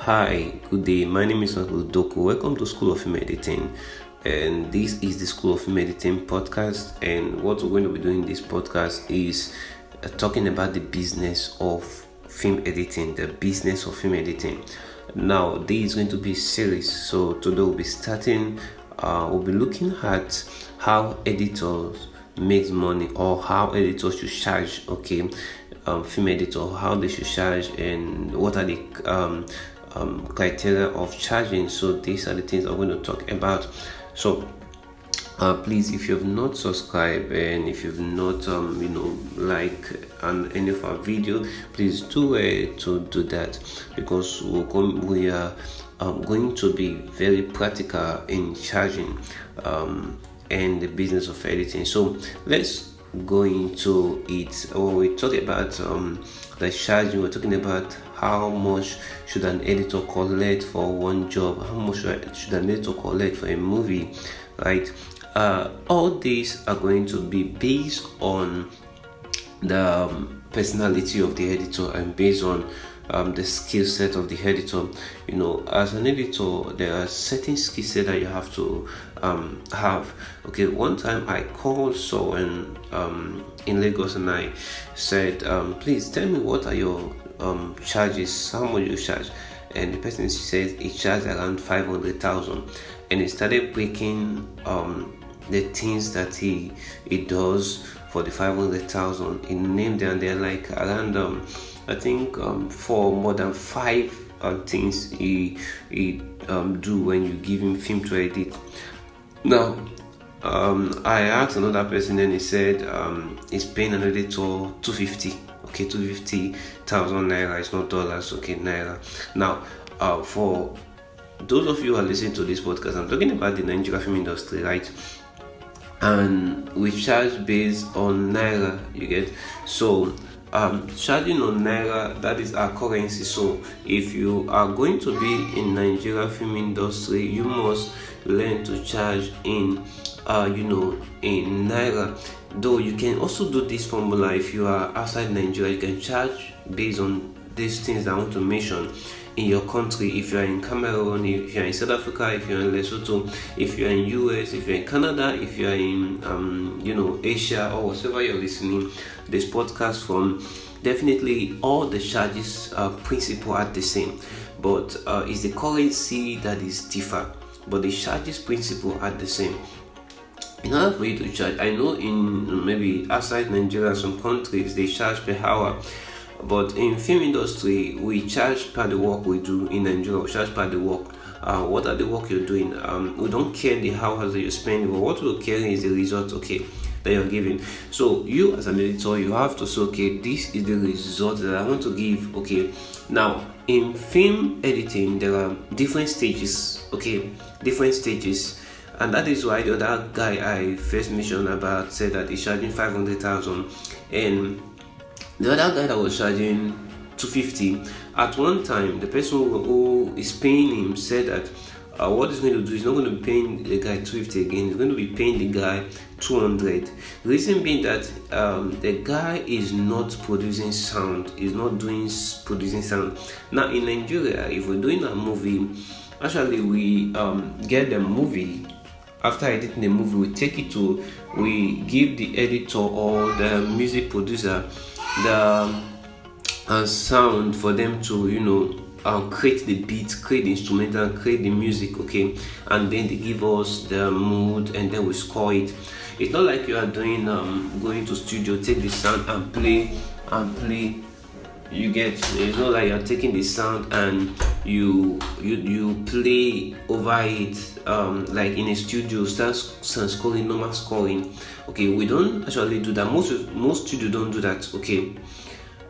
Hi, good day. My name is Uncle Doku. Welcome to School of Film Editing. And this is the School of Film Editing podcast. And what we're going to be doing in this podcast is talking about the business of film editing, the business of film editing. Now, this is going to be a series. So today we'll be starting, we'll be looking at how editors makes money or how editors should charge, film editor, how they should charge and what are the criteria of charging. So these are the things I'm going to talk about. So please, if you have not subscribed and if you've not like on any of our video, please do to do that, because we are going to be very practical in charging and the business of editing. So let's go into it. When we talk about the charging, we're talking about how much should an editor collect for one job, how much should an editor collect for a movie, right? All these are going to be based on the personality of the editor and based on the skill set of the editor. As an editor, there are certain skill set that you have to have. Okay, one time I called someone in Lagos and I said, please tell me what are your charges, how much you charge. And the person says he charged around 500,000, and he started breaking the things that he does for the 500,000. He named them, and they're like around I think for more than 5 things he do when you give him film to edit. Now I asked another person, and he said he's paying an editor 250. Okay, 250,000 naira. It's not dollars. Okay, naira. Now for those of you who are listening to this podcast, I'm talking about the Nigerian film industry, right? And we charge based on naira. You get? So charging on naira, that is our currency. So if you are going to be in Nigeria film industry, you must learn to charge in in naira. Though you can also do this formula if you are outside Nigeria. You can charge based on these things that I want to mention in your country. If you are in Cameroon, if you are in South Africa, if you are in Lesotho, if you are in US, if you are in Canada, if you are in Asia, or whatever you're listening this podcast from, definitely all the charges principle are the same, but it's the currency that is different, but the charges principle are the same. In order for you to charge, I know in maybe outside Nigeria, some countries they charge per hour, but in film industry we charge per the work we do. In Nigeria, we charge per the work. What are the work you're doing? We don't care the hours that you spend, but what we're caring is the result, that you're giving. So you as an editor, you have to say, okay, this is the result that I want to give. Okay, now in film editing there are different stages. And that is why the other guy I first mentioned about said that he's charging 500,000, and the other guy that was charging 250. At one time, the person who is paying him said that what he's going to do is not going to be paying the guy 250 again. He's going to be paying the guy 200. The reason being that the guy is not producing sound. He's not doing producing sound. Now in Nigeria, if we're doing a movie, actually we get the movie. After editing the movie, we give the editor or the music producer the sound for them to create the beat, create the instrumental, create the music, and then they give us the mood and then we score it. It's not like you are doing going to studio, take the sound and play. You get? It's not like you're taking the sound and you play over it like in a studio, start scoring, normal scoring. We don't actually do that. Most studio don't do that.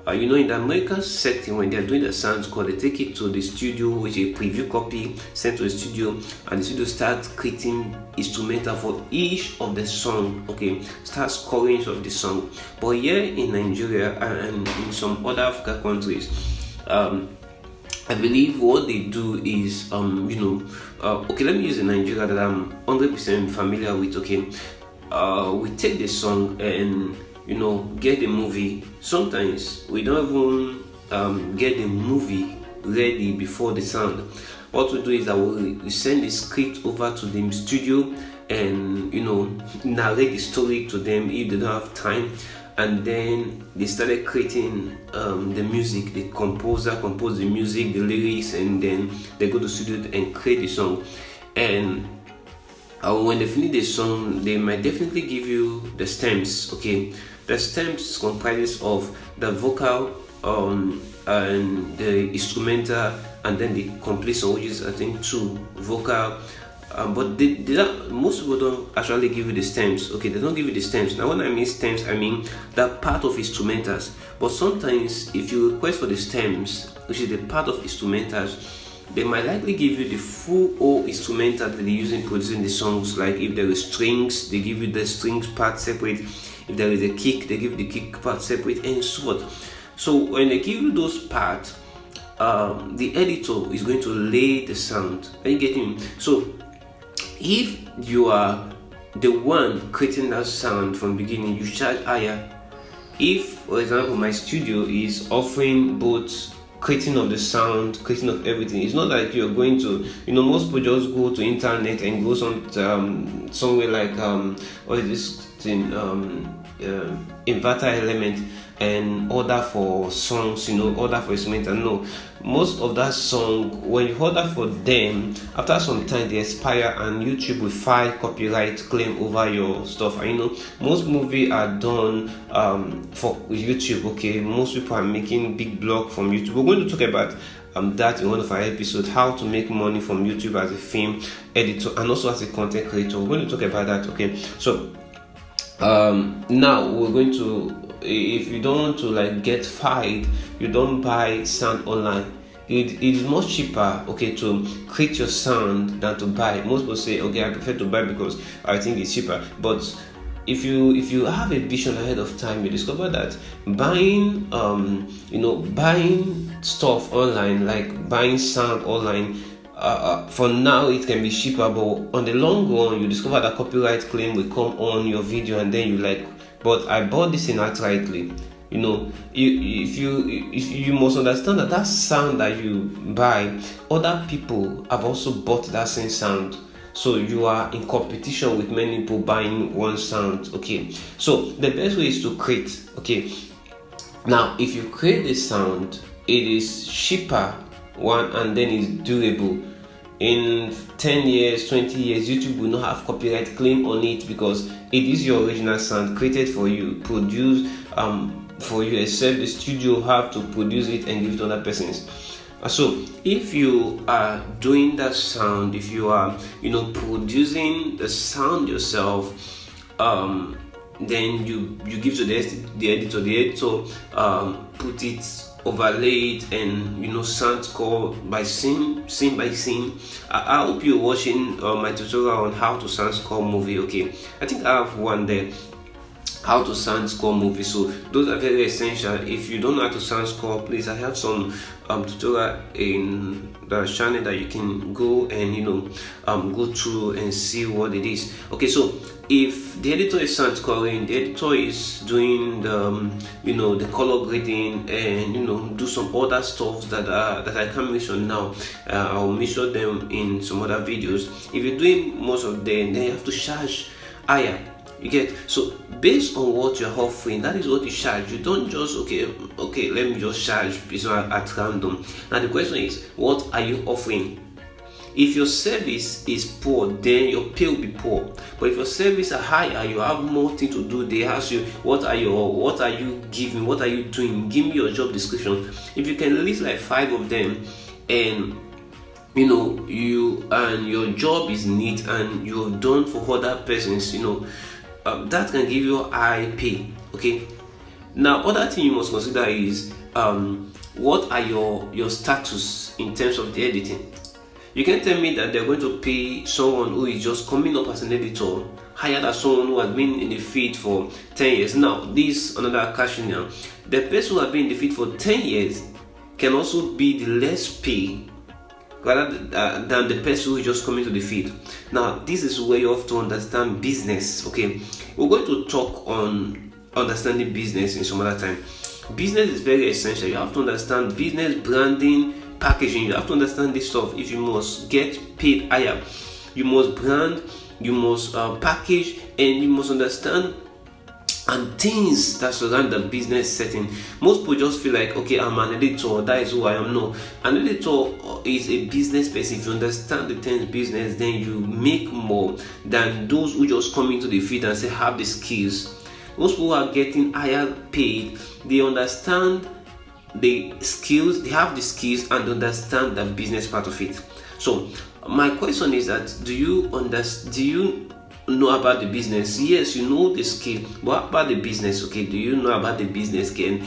In the American setting, when they're doing the sound score, they take it to the studio with a preview copy, sent to the studio, and the studio starts creating instrumental for each of the song. Start scoring each of the song. But here in Nigeria and in some other African countries, I believe what they do is let me use the Nigeria that I'm 100% familiar with. We take the song and get the movie. Sometimes we don't even get the movie ready before the sound. What we do is that we send the script over to the studio and narrate the story to them if they don't have time, and then they started creating the music. The composer composed the music, the lyrics, and then they go to the studio and create the song. And when they finish the song, they might definitely give you the stems. Okay, the stems comprises of the vocal and the instrumental, and then the complete song, which is I think 2 vocal. But most people don't actually give you the stems. Okay, they don't give you the stems. Now, when I mean stems, I mean that part of instrumentals. But sometimes, if you request for the stems, which is the part of instrumentals, they might likely give you the full whole instrumental that they use in producing the songs. Like if there is strings, they give you the strings part separate. If there is a kick, they give the kick part separate, and so forth. So when they give you those parts, the editor is going to lay the sound. Are you getting me? So if you are the one creating that sound from the beginning, you charge higher. If, for example, my studio is offering both creating of the sound, creating of everything, it's not like you're going to, most people just go to internet and go somewhere like what is this thing, inverter element, and order for songs, order for instrumental. No, most of that song, when you order for them, after some time they expire and YouTube will file copyright claim over your stuff. And most movies are done for YouTube. Okay, most people are making big block from YouTube. We're going to talk about that in one of our episodes, how to make money from YouTube as a film editor and also as a content creator. We're going to talk about that. Okay, so now we're going to, if you don't want to get fired, you don't buy sound online. It is much cheaper, okay, to create your sound than to buy. Most people say, okay, I prefer to buy because I think it's cheaper. But if you have a vision ahead of time, you discover that buying buying stuff online, like buying sound online, for now it can be cheaper, but on the long run you discover that copyright claim will come on your video, and then you but I bought this in outrightly. You must understand that sound that you buy, other people have also bought that same sound. So you are in competition with many people buying one sound. Okay, so the best way is to create. Okay, now if you create the sound, it is cheaper one, and then it's durable. In 10 years, 20 years, YouTube will not have copyright claim on it because it is your original sound created for you, produced for you, except the studio have to produce it and give it to other persons. So if you are doing that sound, if you are producing the sound yourself, then you give to the editor. The editor put it, overlay it, and sound score by scene by scene. I hope you're watching my tutorial on how to sound score movie. Okay, I think I have one there, how to sound score movie. So those are very essential. If you don't know how to sound score, please, I have some tutorial in the channel that you can go and go through and see what it is. Okay, so if the editor is sound scoring, the editor is doing the the color grading and do some other stuff that I can't mention now. I'll mention them in some other videos. If you're doing most of them, then you have to charge higher. You get? So based on what you're offering, that is what you charge. You don't just okay, let me just charge at random. Now the question is, what are you offering? If your service is poor, then your pay will be poor. But if your service are higher, you have more things to do. They ask you, what are you giving? What are you doing? Give me your job description. If you can list like 5 of them, and you and your job is neat and you've done for other persons, that can give you high pay. Okay, now other thing you must consider is what are your status in terms of the editing. You can tell me that they're going to pay someone who is just coming up as an editor higher than someone who has been in the field for 10 years. Now this another question now. The person who has been in the field for 10 years can also be the less pay rather than the person who is just coming to the field. Now this is where you have to understand business. Okay, we're going to talk on understanding business in some other time. Business is very essential. You have to understand business, branding, packaging. You have to understand this stuff if you must get paid higher. You must brand, you must package, and you must understand and things that surround the business setting. Most people just feel like, okay, I'm an editor, that is who I am. No, an editor is a business person. If you understand the things business, then you make more than those who just come into the field and say have the skills. Most people are getting higher paid. They understand the skills, they have the skills and understand the business part of it. So my question is that do you know about the business? Yes, you know the skill, but about the business? Okay, do you know about the business? Can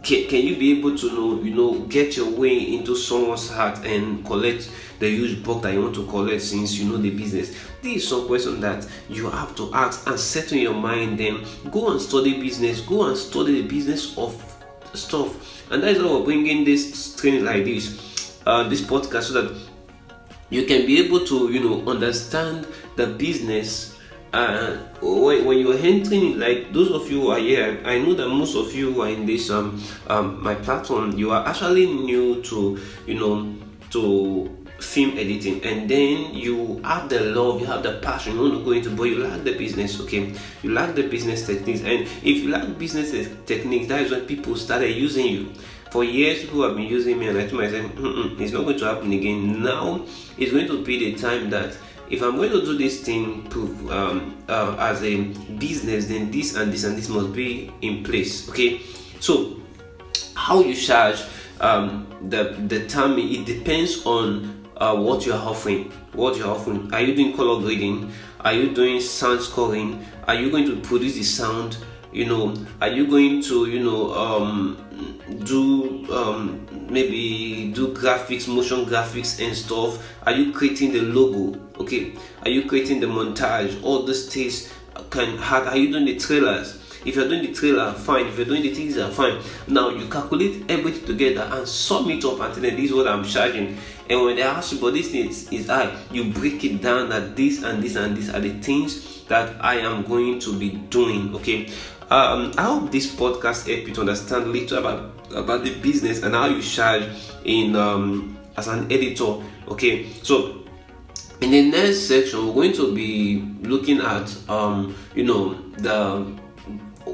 you be able to get your way into someone's heart and collect the huge bulk that you want to collect since you know the business? These are some questions that you have to ask and set in your mind. Then go and study business, go and study the business of stuff. And that is why we're bringing this training like this podcast, so that you can be able to understand the business. When you're entering, like those of you who are here, I know that most of you who are in this my platform, you are actually new to to film editing, and then you have the love, you have the passion, you want to go into, but you lack the business. Okay, you lack the business techniques, and if you lack business techniques, that is when people started using you. For years, people have been using me, and I told myself, it's not going to happen again. Now it's going to be the time that if I'm going to do this thing as a business, then this and this and this must be in place. Okay, so how you charge, the time, it depends on what you're offering. Are you doing color grading? Are you doing sound scoring? Are you going to produce the sound? Are you going to maybe do graphics, motion graphics and stuff? Are you creating the logo? Okay, are you creating the montage? All these things are you doing the trailers? If you're doing the trailer, fine. If you're doing the teaser, fine. Now you calculate everything together and sum it up and tell them this is what I'm charging. And when they ask you, but this thing is high, you break it down that this and this and this are the things that I am going to be doing. Okay. I hope this podcast helped you to understand a little about the business and how you charge in as an editor. Okay, so in the next section, we're going to be looking at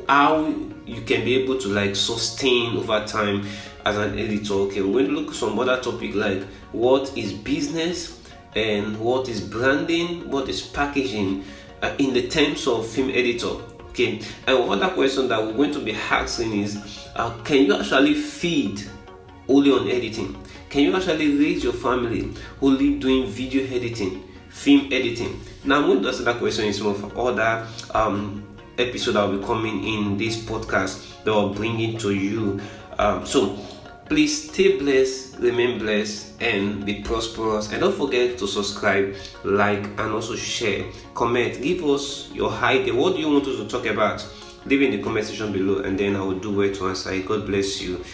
how you can be able to sustain over time as an editor. Okay, we're going to look at some other topic like what is business and what is branding, what is packaging in the terms of film editor. Okay, and one other question that we're going to be asking is, can you actually feed only on editing? Can you actually raise your family only doing video editing, film editing? Now, I'm going to answer that question in some of other episode that will be coming in this podcast that will bring it to you. So please stay blessed, remain blessed, and be prosperous. And don't forget to subscribe, like, and also share, comment, give us your idea. What do you want us to talk about? Leave in the comment section below, and then I will do well to answer it. God bless you.